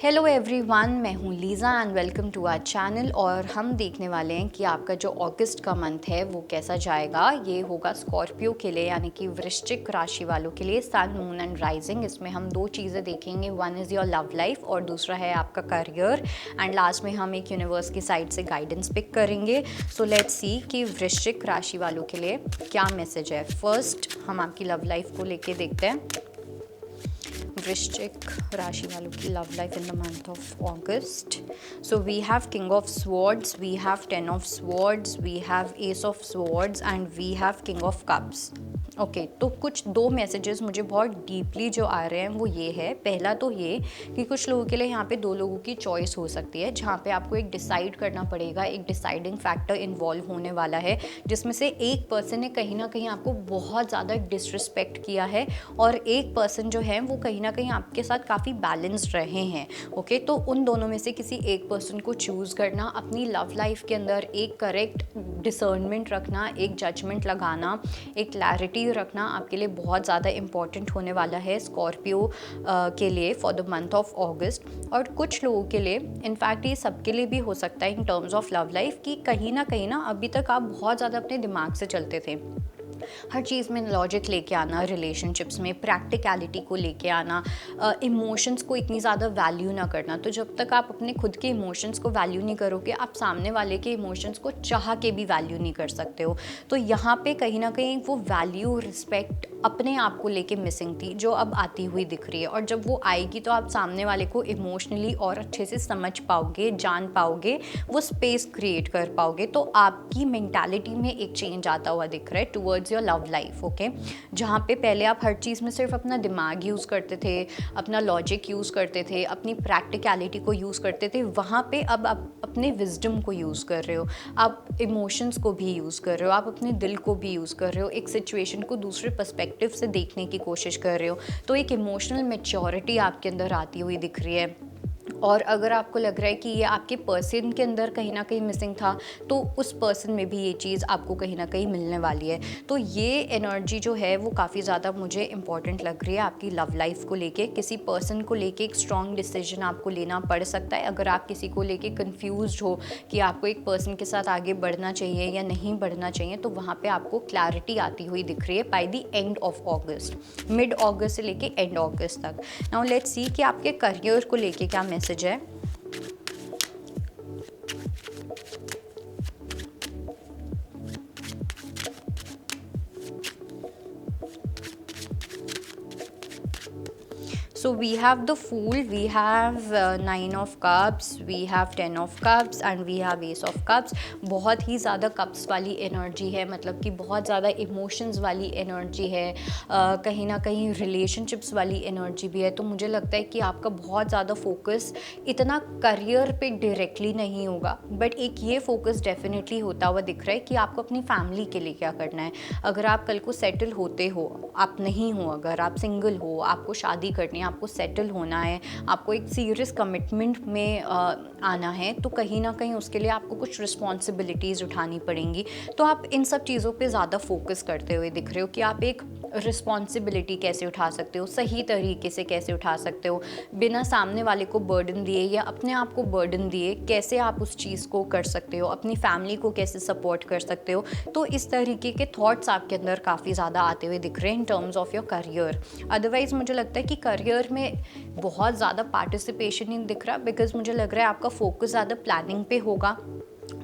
Hello everyone, मैं हूँ Lisa and welcome to our channel. और हम देखने वाले हैं कि आपका जो अगस्त का मंथ है वो कैसा जाएगा। ये होगा स्कॉर्पियो के लिए, यानी कि वृश्चिक राशि वालों के लिए, सन, मून एंड राइजिंग। इसमें हम दो चीज़ें देखेंगे, one is your love life और दूसरा है आपका करियर। एंड लास्ट में हम एक यूनिवर्स की साइड से गाइडेंस पिक करेंगे। सो लेट्स सी कि वृश्चिक राशि वालों के लिए क्या मैसेज है। फर्स्ट हम आपकी लव लाइफ को लेके देखते हैं। वृश्चिक राशि वालों की love life in the month of August. So we have king of swords, we have 10 of swords, we have ace of swords and we have king of cups. Okay, तो कुछ दो मैसेजेस मुझे बहुत डीपली जो आ रहे हैं वो ये है। पहला तो ये कि कुछ लोगों के लिए यहाँ पे दो लोगों की चॉइस हो सकती है, जहाँ पे आपको एक डिसाइड करना पड़ेगा, एक डिसाइडिंग फैक्टर इन्वॉल्व होने वाला है, जिसमें से एक पर्सन ने कहीं ना कहीं आपको बहुत ज़्यादा डिसरिस्पेक्ट किया है और एक पर्सन जो है वो कहीं ना कहीं आपके साथ काफ़ी बैलेंस्ड रहे हैं। ओके, तो उन दोनों में से किसी एक पर्सन को चूज़ करना, अपनी लव लाइफ के अंदर एक करेक्ट डिसर्नमेंट रखना, एक जजमेंट लगाना, एक क्लैरिटी रखना आपके लिए बहुत ज़्यादा इम्पॉर्टेंट होने वाला है स्कॉर्पियो के लिए फॉर द मंथ ऑफ अगस्त। और कुछ लोगों के लिए, इनफैक्ट ये सबके लिए भी हो सकता है in terms of love life, कि कहीं ना अभी तक आप बहुत ज़्यादा अपने दिमाग से चलते थे। हर चीज़ में लॉजिक लेके आना, रिलेशनशिप्स में प्रैक्टिकलिटी को लेके आना, इमोशंस को इतनी ज़्यादा वैल्यू ना करना। तो जब तक आप अपने खुद के इमोशंस को वैल्यू नहीं करोगे, आप सामने वाले के इमोशंस को चाह के भी वैल्यू नहीं कर सकते हो। तो यहाँ पे कहीं ना कहीं वो वैल्यू, रिस्पेक्ट अपने आप को लेके मिसिंग थी, जो अब आती हुई दिख रही है। और जब वो आएगी तो आप सामने वाले को इमोशनली और अच्छे से समझ पाओगे, जान पाओगे, वो स्पेस क्रिएट कर पाओगे। तो आपकी मेंटालिटी में एक चेंज आता हुआ दिख रहा है towards your love life. Okay, जहाँ पे पहले आप हर चीज़ में सिर्फ अपना दिमाग यूज़ करते थे, अपना लॉजिक यूज़ करते थे, अपनी प्रैक्टिकलिटी को यूज़ करते थे, वहाँ पे अब आप अपने विजडम को यूज़ कर रहे हो, आप इमोशंस को भी यूज़ कर रहे हो, आप अपने दिल को भी यूज़ कर रहे हो, एक सिचुएशन को दूसरे पर्सपेक्टिव से देखने की कोशिश कर रहे हो। तो एक इमोशनल मैच्योरिटी आपके अंदर आती हुई दिख रही है। और अगर आपको लग रहा है कि ये आपके पर्सन के अंदर कहीं ना कहीं मिसिंग था, तो उस पर्सन में भी ये चीज़ आपको कहीं ना कहीं मिलने वाली है। तो ये एनर्जी जो है वो काफ़ी ज़्यादा मुझे इंपॉर्टेंट लग रही है आपकी लव लाइफ को लेके। किसी पर्सन को लेके एक स्ट्रॉन्ग डिसीजन आपको लेना पड़ सकता है। अगर आप किसी को लेके कंफ्यूज हो कि आपको एक पर्सन के साथ आगे बढ़ना चाहिए या नहीं बढ़ना चाहिए, तो वहाँ पे आपको क्लैरिटी आती हुई दिख रही है by the end of August, mid August से लेके एंड अगस्त तक। नाउ लेट्स सी कि आपके करियर को लेके क्या मैसेज है। So we have the Fool, we have 9 of Cups, we have 10 of Cups and we have Ace of Cups। बहुत ही ज़्यादा कप्स वाली एनर्जी है, मतलब कि बहुत ज़्यादा इमोशंस वाली एनर्जी है, कहीं ना कहीं रिलेशनशिप्स वाली एनर्जी भी है। तो मुझे लगता है कि आपका बहुत ज़्यादा फोकस इतना करियर पे डायरेक्टली नहीं होगा, बट एक ये फोकस डेफिनेटली होता हुआ दिख रहा है कि आपको अपनी फैमिली के लिए क्या करना है। अगर आप कल को सेटल होते हो, आप नहीं हो, अगर आप सिंगल हो, आपको शादी करनी है, आपको सेटल होना है, आपको एक सीरियस कमिटमेंट में आना है, तो कहीं ना कहीं उसके लिए आपको कुछ रिस्पॉन्सिबिलिटीज़ उठानी पड़ेंगी। तो आप इन सब चीज़ों पे ज़्यादा फोकस करते हुए दिख रहे हो कि आप एक रिस्पॉन्सिबिलिटी कैसे उठा सकते हो, सही तरीके से कैसे उठा सकते हो, बिना सामने वाले को बर्डन दिए या अपने आप को बर्डन दिए कैसे आप उस चीज़ को कर सकते हो, अपनी फैमिली को कैसे सपोर्ट कर सकते हो। तो इस तरीके के थॉट्स आपके अंदर काफ़ी ज़्यादा आते हुए दिख रहे हैं in terms of your career. Otherwise मुझे लगता है कि करियर में बहुत ज़्यादा पार्टिसिपेशन नहीं दिख रहा, बिकॉज मुझे लग रहा है आपका फोकस ज़्यादा प्लानिंग पे होगा,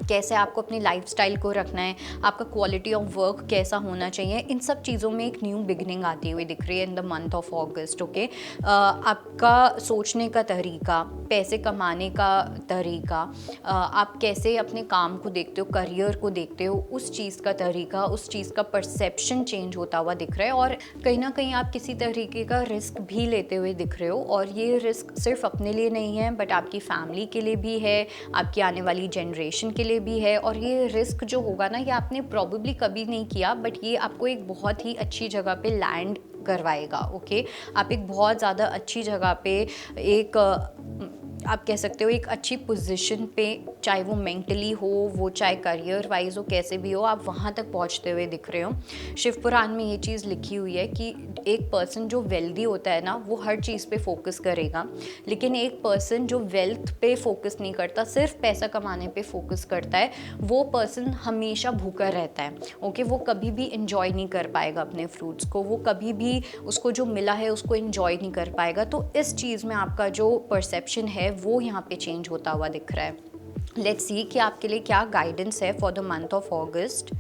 कैसे आपको अपनी लाइफस्टाइल को रखना है, आपका क्वालिटी ऑफ वर्क कैसा होना चाहिए। इन सब चीज़ों में एक न्यू बिगिनिंग आती हुई दिख रही है इन the month of August. Okay, आपका सोचने का तरीका, पैसे कमाने का तरीका, आप कैसे अपने काम को देखते हो, करियर को देखते हो, उस चीज़ का तरीका, उस चीज़ का परसेप्शन चेंज होता हुआ दिख रहा है। और कहीं ना कहीं आप किसी तरीके का रिस्क भी लेते हुए दिख रहे हो, और ये रिस्क सिर्फ अपने लिए नहीं है, बट आपकी फैमिली के लिए भी है, आपकी आने वाली जनरेशन के लिए भी है। और ये रिस्क जो होगा ना, ये आपने प्रॉबेबली कभी नहीं किया, बट ये आपको एक बहुत ही अच्छी जगह पे लैंड करवाएगा। ओके, आप एक बहुत ज़्यादा अच्छी जगह पे एक आप कह सकते हो एक अच्छी पोजीशन पे, चाहे वो मेंटली हो, वो चाहे करियर वाइज हो, कैसे भी हो, आप वहाँ तक पहुँचते हुए दिख रहे हो। शिव पुराण में ये चीज़ लिखी हुई है कि एक पर्सन जो वेल्दी होता है ना, वो हर चीज़ पे फोकस करेगा, लेकिन एक पर्सन जो वेल्थ पे फोकस नहीं करता, सिर्फ पैसा कमाने पे फोकस करता है, वो पर्सन हमेशा भूखा रहता है। ओके, वो कभी भी इंजॉय नहीं कर पाएगा अपने फ्रूट्स को, वो कभी भी उसको जो मिला है उसको इंजॉय नहीं कर पाएगा। तो इस चीज़ में आपका जो परसेप्शन है वो यहाँ पे चेंज होता हुआ दिख रहा है। लेट्स सी कि आपके लिए क्या गाइडेंस है for the month of August.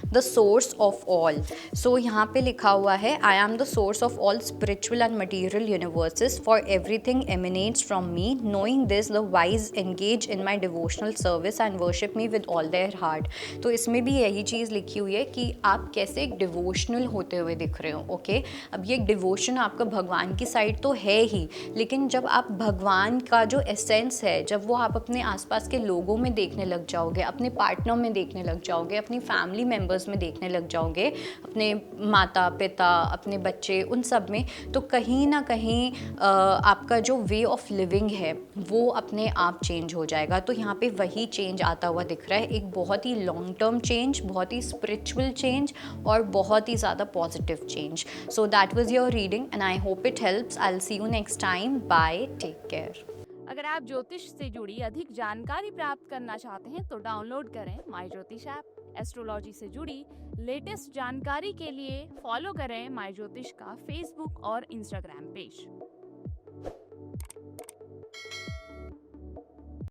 The source of all. So यहाँ पे लिखा हुआ है, I am the source of all spiritual and material universes, for everything emanates from me, knowing this the wise engage in my devotional service and worship me with all their heart. तो इसमें भी यही चीज़ लिखी हुई है कि आप कैसे एक डिवोशनल होते हुए दिख रहे हो। ओके, अब ये डिवोशन आपका भगवान की साइड तो है ही, लेकिन जब आप भगवान का जो एसेंस है, जब वो आप अपने आसपास के लोगों में देखने लग जाओगे, अपने पार्टनर में देखने लग जाओगे, अपनी फैमिली मेम्बर्स में देखने लग जाओगे, अपने माता पिता, अपने बच्चे, उन सब में, तो कहीं ना कहीं आपका जो वे ऑफ लिविंग है वो अपने आप चेंज हो जाएगा। तो यहाँ पे वही चेंज आता हुआ दिख रहा है, एक बहुत ही लॉन्ग टर्म चेंज, बहुत ही स्पिरिचुअल चेंज और बहुत ही ज़्यादा positive change. So that was your reading and I hope it helps. I will see you next time. Bye, take care. अगर आप ज्योतिष से जुड़ी अधिक जानकारी प्राप्त करना चाहते हैं तो डाउनलोड करें माई ज्योतिष ऐप। एस्ट्रोलॉजी से जुड़ी लेटेस्ट जानकारी के लिए फॉलो करें माई ज्योतिष का फेसबुक और इंस्टाग्राम पेज।